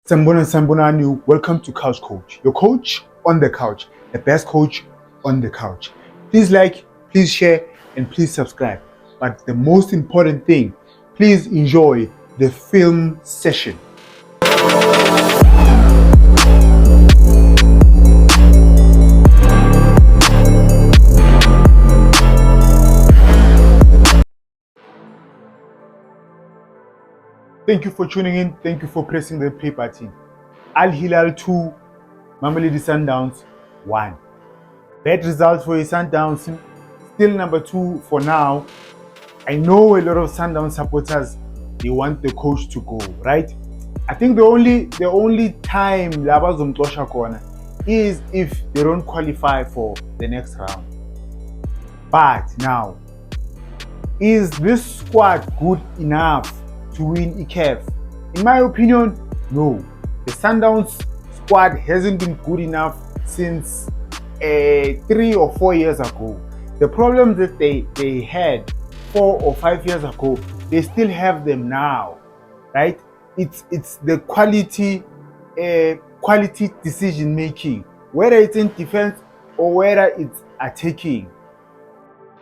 Sambonani, welcome to Couch Coach, your coach on the couch, the best coach on the couch. Please like, please share, and please subscribe. But the most important thing, please enjoy the film session. Thank you for tuning in. Thank you for pressing the play button. Al Hilal 2, Mamelodi Sundowns 1. Bad results for the Sundowns. Still number 2 for now. I know a lot of Sundowns supporters, they want the coach to go, right? I think the only time Labazumtosha corner is if they don't qualify for the next round. But now, is this squad good enough to win ICAF? In my opinion, no. The Sundowns squad hasn't been good enough since 3 or 4 years ago. The problems that they had 4 or 5 years ago, they still have them now, right? It's the quality decision making, whether it's in defense or whether it's attacking.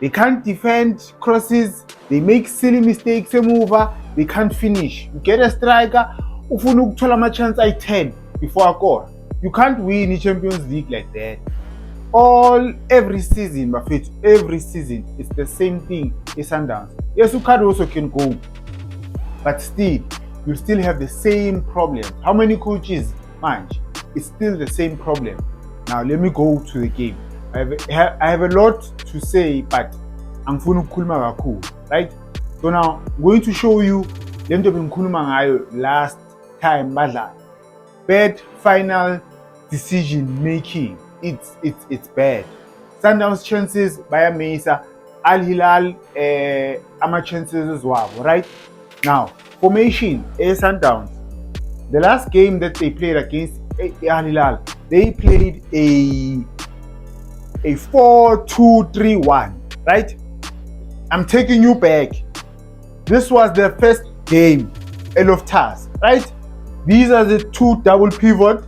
They can't defend crosses, they make silly mistakes, they can't finish. You get a striker, ufuna ukuthola ama-chance ayi-10 before a goal. You can't win the Champions League like that. Every season, Bafet, every season, it's the same thing in Sundowns. Yes, Ukado also can go, but still, you still have the same problem. How many coaches, man? It's still the same problem. Now, let me go to the game. I have a lot to say, but I'm going to kulma kakhulu, right? So now I'm going to show you lento bengikhuluma ngayo last time badla. Bad final decision making. It's bad. Sundowns chances bayamisa, Al Hilal ama chances as well, right? Now, formation Sundowns. The last game that they played against Al Hilal, they played a 4-2-3-1, right? I'm taking you back. This was their first game, Loftus, right? These are the two double pivot.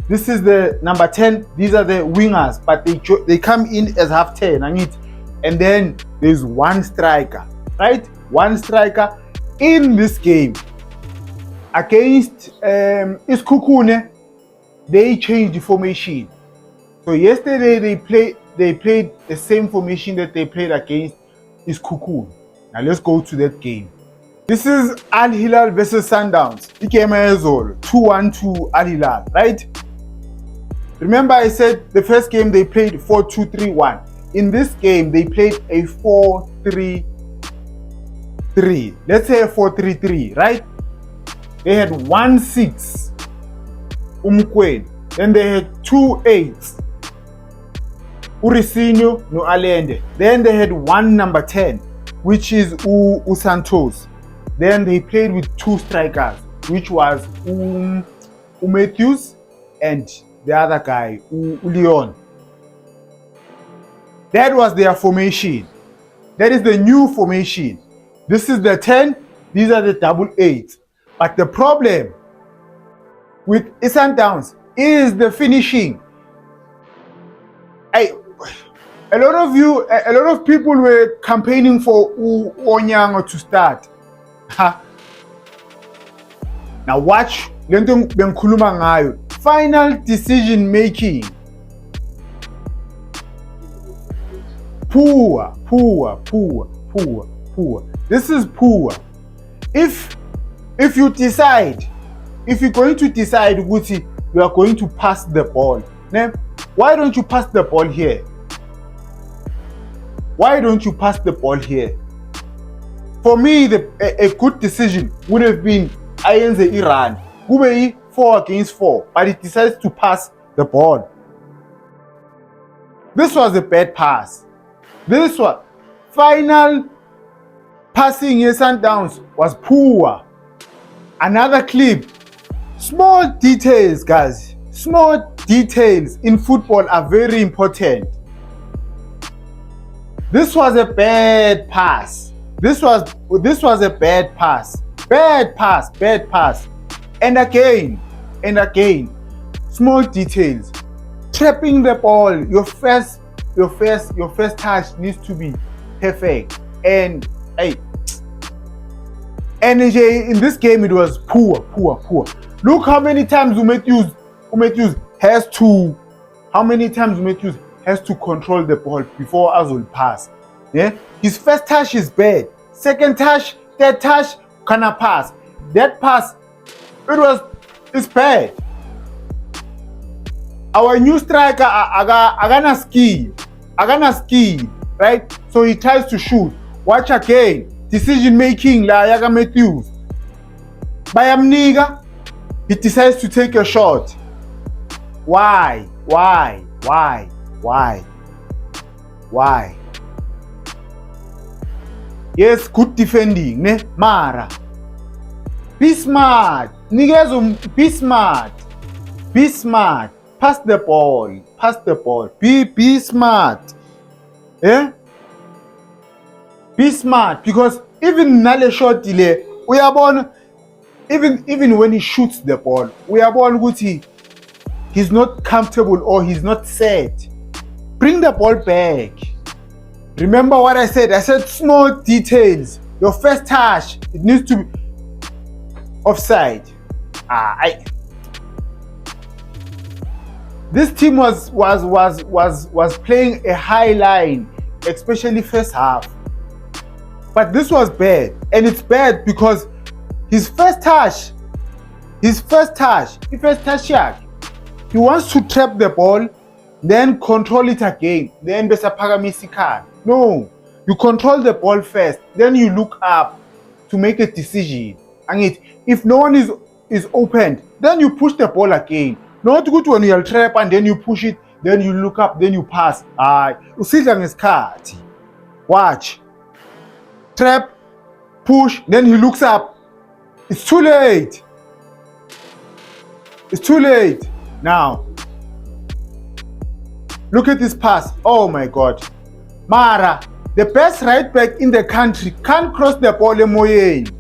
This is the number 10. These are the wingers, but they come in as half 10. And then there's one striker, right? One striker in this game. Against Iskukune, they changed the formation. So yesterday they played the same formation that they played against Iskukune. Now let's go to that game. This is Al Hilal versus Sundowns. Ikemezolo 2-1 Al Hilal, right? Remember I said the first game they played 4-2-3-1. In this game they played a 4-3-3. Let's say a 4-3-3, right? They had 1-6 Umkwen. Then they had 2 8s. Urisinho no Allende. Then they had one number 10, which is Santos. Then they played with 2 strikers, which was Matthews and the other guy, Leon. That was their formation. That is the new formation. This is the 10, these are the double 8s. But the problem with Sundowns is the finishing. A lot of people were campaigning for Onyango to start. Now watch lento bengikhuluma ngayo. Final decision making. Poor. This is poor. If you decide, if you're going to decide, Guti, you are going to pass the ball. Now, why don't you pass the ball here? Why don't you pass the ball here? For me, a good decision would have been Ayenze Iran. Gubei 4 against 4, but it decides to pass the ball. This was a bad pass. This one, final passing in Sundowns was poor. Another clip. Small details, guys. Small details in football are very important. This was a bad pass. This was a bad pass. Bad pass. And again, And again, small details. Trapping the ball, your first touch needs to be perfect. And energy in this game, it was poor. Look how many times Matthews has to control the ball before Azul pass. Yeah, his first touch is bad. Second touch, third touch, cannot pass. That pass, it's bad. Our new striker, agana ski, right? So he tries to shoot. Watch again. Decision making, la Yaga Matthews. Bayamniga, he decides to take a shot. Why? Yes, good defending, ne? Mara. Be smart. Nigezo, be smart. Pass the ball. Be smart. Eh? Be smart, because even Nale shot delay, we are born. Even when he shoots the ball, we are born Guti. He's not comfortable or he's not set. Bring the ball back. Remember what I said? I said small details. Your first touch, it needs to be offside. This team was playing a high line, especially first half. But this was bad, and it's bad because his first touch, he wants to trap the ball, then control it again, then Besapagamisikan. No, you control the ball first, then you look up to make a decision. And if no one is opened, then you push the ball again. Not good when you trap and then you push it, then you look up, then you pass. Watch. Trap, push, then he looks up. It's too late. Now, look at this pass. Oh my God. Mara, the best right back in the country, can't cross the ball emoyeni.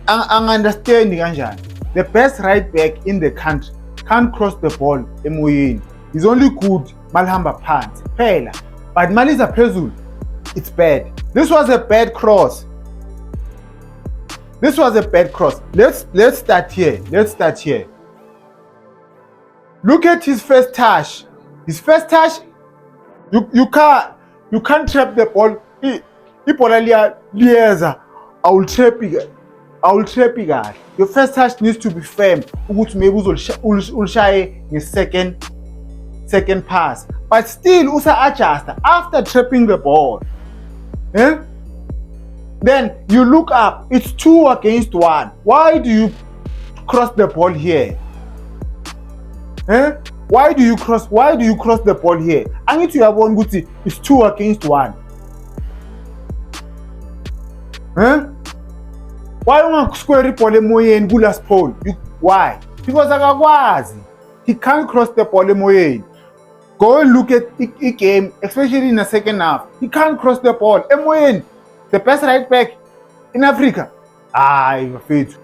I'm understanding, Anjan. The best right back in the country can't cross the ball emoyeni. He's only good malhamba pants. Pela. But Maliza Pezul, it's bad. This was a bad cross. Let's start here. Look at his first touch. You can't trap the ball. I will trap it. Your first touch needs to be firm. Maybe second pass. But still, Usa adjust after trapping the ball. Then you look up. It's 2 against 1. Why do you cross the ball here? Why do you cross the ball here? I need to have one good thing. It's 2 against 1. Why don't you square the ball emoyeni kulas pole? Why? Because akakwazi. He can't cross the ball emoyeni. Go and look at the game, especially in the second half. He can't cross the ball. Emoyeni, the best right back in Africa. I'm afraid.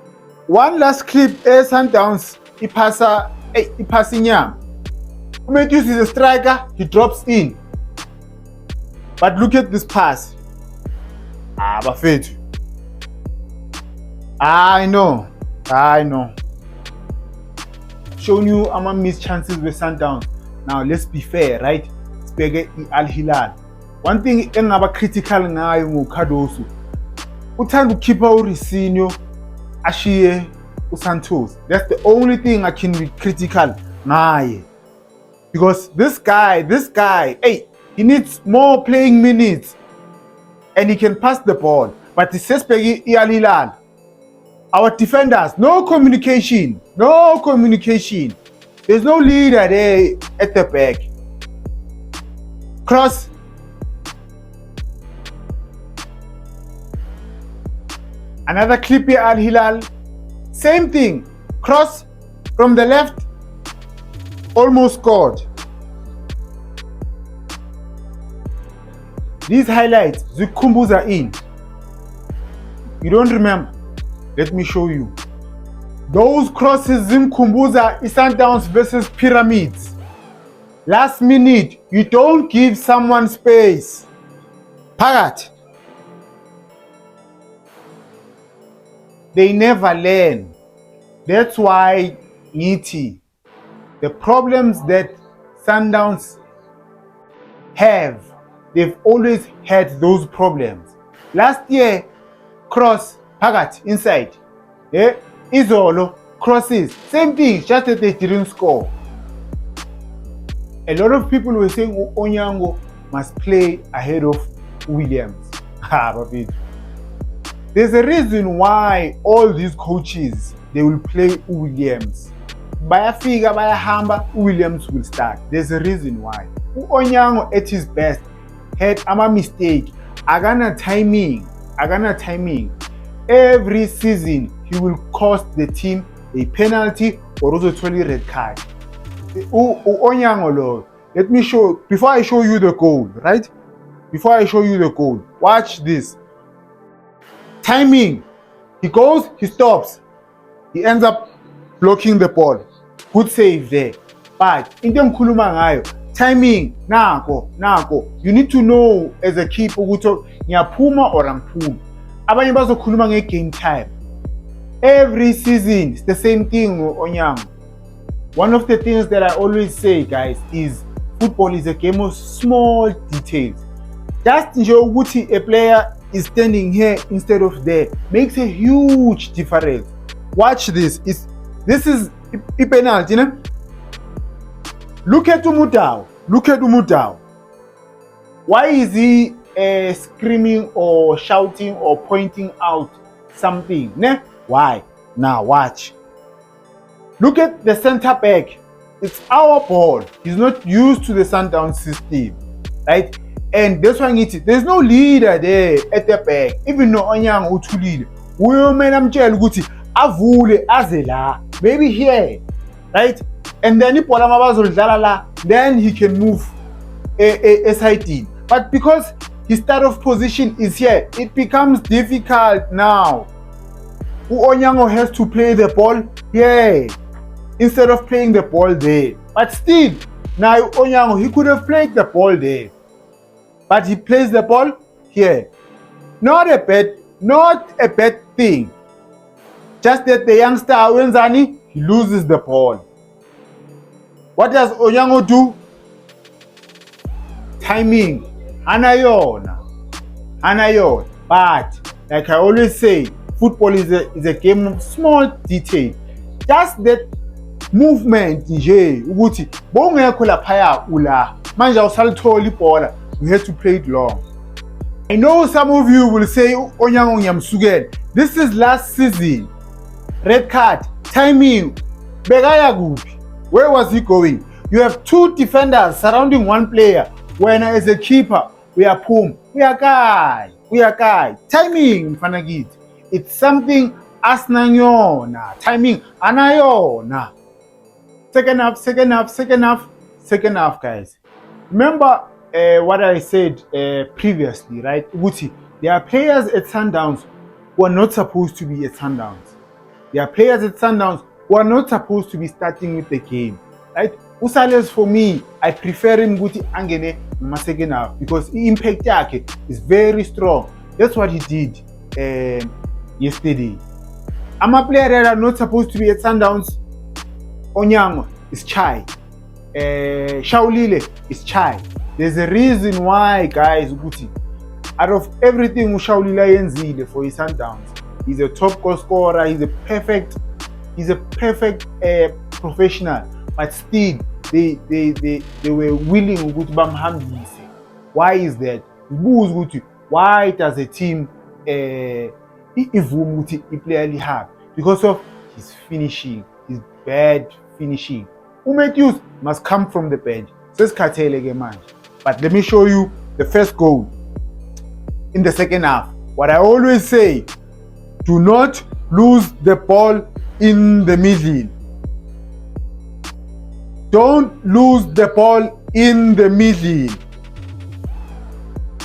One last clip, Sundowns, he passing Nyam. Matthews is a striker, he drops in. But look at this pass. Bafethu. I know. Showing you I'm missed chances with Sundowns. Now let's be fair, right? Sibheke Al Hilal. One thing engaba critical ngayo ngoKhadosu. Uthanda ukukhipha uRisinho ashiye uSantos. That's the only thing I can be critical ngaye. Because this guy, he needs more playing minutes and he can pass the ball. But he says Al Hilal. Our defenders, no communication. There's no leader there at the back. Cross. Another clip here, Al Hilal. Same thing. Cross from the left. Almost scored. These highlights, Zikumbuza in. You don't remember. Let me show you. Those crosses zimkhumbuza i-Sundowns versus Pyramids. Last minute, you don't give someone space. Phakathi. They never learn. That's why ngithi the problems that Sundowns have, they've always had those problems. Last year, cross, phakathi, inside. Izolo, crosses, same thing, just that they didn't score. A lot of people were saying Onyango must play ahead of Williams. There's a reason why all these coaches, they will play Williams. Bayafika, bayahamba, Williams will start. There's a reason why. Onyango at his best had a mistake. Agana timing. Every season, he will cost the team a penalty or also 20 red card. Onyango, let me show, before I show you the goal, right? Before I show you the goal, watch this. Timing. He goes, he stops. He ends up blocking the ball. Good save there. But into engikhuluma ngayo, timing, nako. You need to know as a keeper ukuthi ngiyaphuma or angiphumi. Abanye bazokhuluma nge-game time. Every season, it's the same thing, Onyango. One of the things that I always say, guys, is football is a game of small details. Just nje ukuthi a player is standing here instead of there makes a huge difference. Watch this. This is a penalty, you know? Look at Umudao. Why is he screaming or shouting or pointing out something? Ne? Why? Now watch. Look at the center back. It's our ball. He's not used to the Sundowns system, right? And that's why there's no leader there at the back. Even no Onyango to lead. Women amtshela ukuthi avule azela. Maybe here, right? And then then he can move a side in. But because his start of position is here, it becomes difficult now. Onyango has to play the ball here instead of playing the ball there. But still, now Onyango, he could have played the ball there. But he plays the ball here. Not a bad thing. Just that the youngster Wenzani, he loses the ball. What does Onyango do? Timing. Anayona. But like I always say, football is a game of small detail. Just that movement nje ukuthi bongekho laphaya ula manje awusalithola ibhola, you have to play it long. I know some of you will say Onyango ngiyamsukela. This is last season. Red card, timing, bekaya kuphi? Where was he going? You have two defenders surrounding one player. When as a keeper, we are kai. Timing, mfana. It's something asnanyona. Timing, anayona. Second half, guys. Remember what I said previously, right? Uguti, there are players at Sundowns who are not supposed to be at Sundowns. There are players at Sundowns who are not supposed to be starting with the game, right? Usales, for me, I prefer him Guti Angene in my second half because the impact yake is very strong. That's what he did yesterday. I'm a player that are not supposed to be at Sundowns. Onyango is Chai. Shaulile is Chai. There's a reason why, guys, Guti, out of everything Shaulile yenzile for his Sundowns, he's a top goal scorer, he's a perfect professional, but still they were willing to bamhambise. Why is that? Why does a team clearly have? Because of his finishing, his bad finishing. Matthews must come from the bench. But let me show you the first goal in the second half. What I always say, do not lose the ball in the middle. Don't lose the ball in the middle.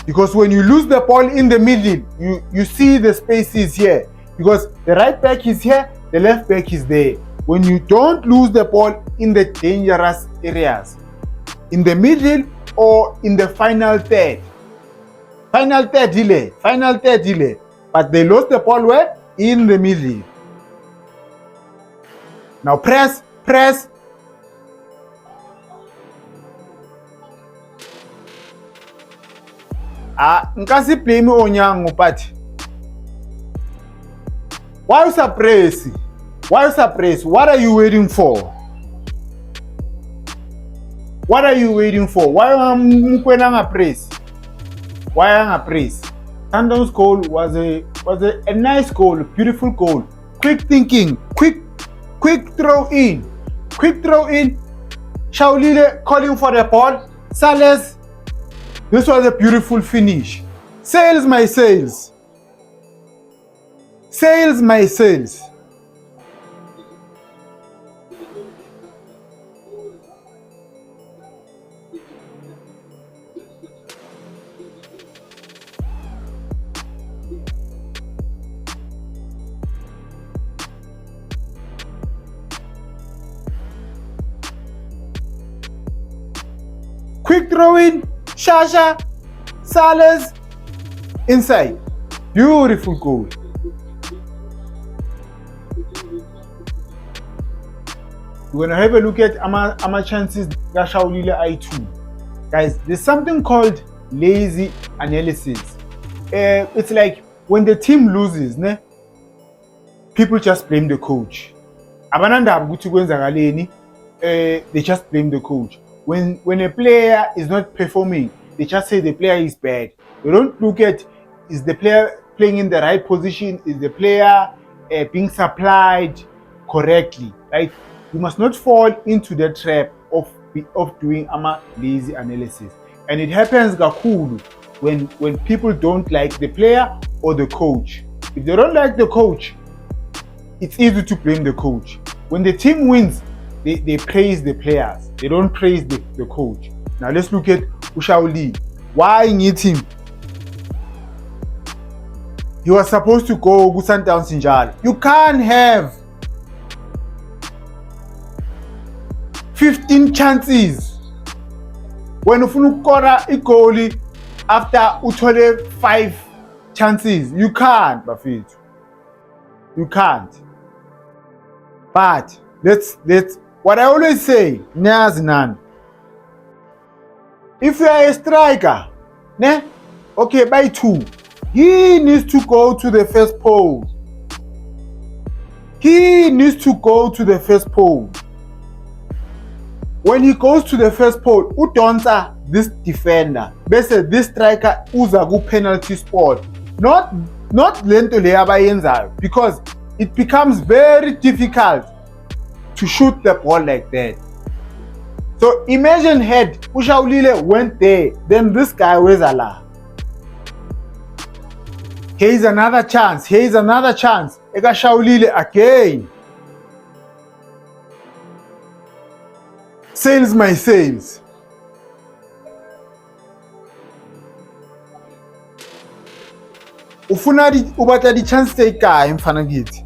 Because when you lose the ball in the middle, you see the spaces here. because the right back is here, the left back is there. When you don't lose the ball in the dangerous areas, in the middle or in the final third. Final third delay. But they lost the ball where? In the middle. Now press. Nkasi play me onyango, but why you suppress? What are you waiting for? Why am press? Why am I press? Sundowns' goal was a nice goal, beautiful goal. Quick thinking, quick throw in. Shaulile calling for the ball. Sales. This was a beautiful finish. Sales my sales. Quick throw in. Shasha, Sales, inside. Beautiful goal. We're gonna have a look at our chances. Gashaulile I2. Guys, there's something called lazy analysis. It's like when the team loses, people just blame the coach. They just blame the coach. When a player is not performing, they just say the player is bad. They don't look at, is the player playing in the right position? Is the player being supplied correctly? Right? You must not fall into the trap of doing lazy analysis. And it happens kakhulu when people don't like the player or the coach. If they don't like the coach, it's easy to blame the coach. When the team wins, they praise the players. They don't praise the coach. Now let's look at Ushauli. Why need him? He was supposed to go Sundowns Njalo. You can't have 15 chances when ufuna ukukora igoli after uthole 5 chances. You can't, Bafethu. You can't. But let's what I always say, none. If you are a striker, okay, by 2, he needs to go to the first pole. When he goes to the first pole, udonsa this defender. Bese this striker uza ku penalty spot. Not lento le abayenzayo, because it becomes very difficult to shoot the ball like that. So imagine had Ushaulile went there, then this guy was Allah. Here's another chance. Eka Shaulile again. Sales my sales. Ufuna ubata di chance taker mfana ngithi.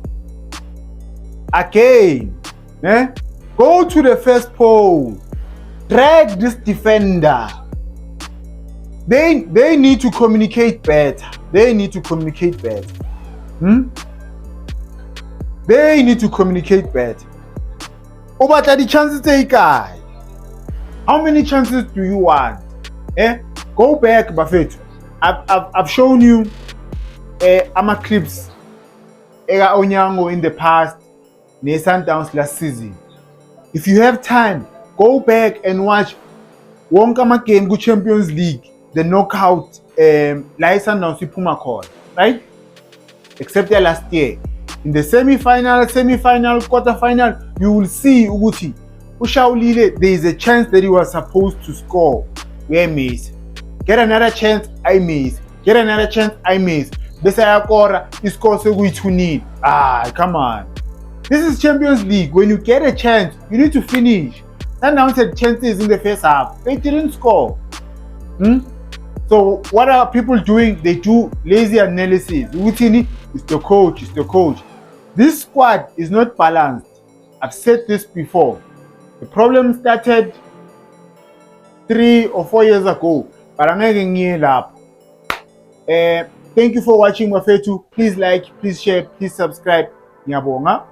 Again. Go to the first pole. Drag this defender. They need to communicate better. They need to communicate better. Ubata the chances taker. How many chances do you want? Go back, Bafethu. I've shown you ama clips Ega Onyango in the past, Sundowns last season. If you have time, go back and watch Wonkama game go Champions League, the knockout Sundowns Puma call, right? Except the last year. In the semi-final, quarter-final, you will see Uguti. Ushaulile, there is a chance that he was supposed to score. We miss. Get another chance, I miss. Besayakora, he scores so we to need. Come on. This is Champions League. When you get a chance, you need to finish. Sundowns had chances in the first half. They didn't score. So what are people doing? They do lazy analysis. It's the coach. It's the coach. This squad is not balanced. I've said this before. The problem started 3 or 4 years ago. But I'm not getting up. Thank you for watching Mafetu. Please like, please share, please subscribe. Ngiyabonga.